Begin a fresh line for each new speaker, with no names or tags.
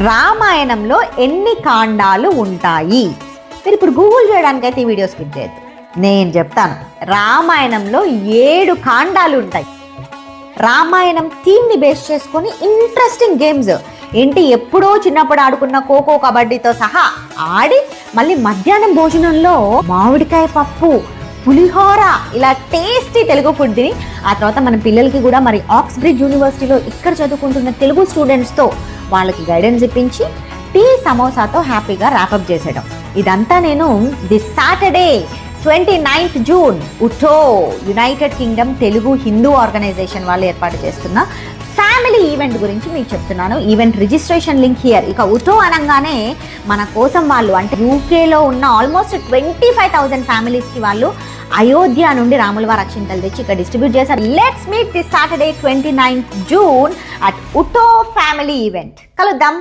రామాయణంలో ఎన్ని కాండాలు ఉంటాయి? మీరు ఇప్పుడు గూగుల్ చేయడానికైతే ఈ వీడియో స్కిప్ చేయొద్దు, నేను చెప్తాను. రామాయణంలో 7 కాండాలు ఉంటాయి. రామాయణం థీమ్ని బేస్ చేసుకొని ఇంట్రెస్టింగ్ గేమ్స్ ఏంటి, ఎప్పుడో చిన్నప్పుడు ఆడుకున్న ఖోఖో కబడ్డీతో సహా ఆడి మళ్ళీ మధ్యాహ్నం భోజనంలో మామిడికాయ పప్పు, పులిహోర, ఇలా టేస్టీ తెలుగు ఫుడ్ తిని ఆ తర్వాత మన పిల్లలకి కూడా మరి ఆక్స్బ్రిడ్జ్ యూనివర్సిటీలో ఇక్కడ చదువుకుంటున్న తెలుగు స్టూడెంట్స్తో వాళ్ళకి గైడెన్స్ ఇప్పించి టీ సమోసాతో హ్యాపీగా ర్యాపప్ చేసేయడం. ఇదంతా నేను దిస్ సాటర్డే 29th జూన్ ఉఠో United Kingdom Telugu Hindu Organisation వాళ్ళు ఏర్పాటు చేస్తున్న ఫ్యామిలీ ఈవెంట్ గురించి మీకు చెప్తున్నాను. Event registration link here. ఇక ఉఠో అనగానే మన కోసం వాళ్ళు అంటే యూకేలో ఉన్న ఆల్మోస్ట్ 25,000 ఫ్యామిలీస్కి వాళ్ళు అయోధ్య నుండి రాముల వారి అక్షింతలు తెచ్చి ఇక్కడ డిస్ట్రిబ్యూట్ చేశారు. Let's meet this Saturday 29th June at ఉఠో ఫ్యామిలీ ఈవెంట్. కలుద్దాం.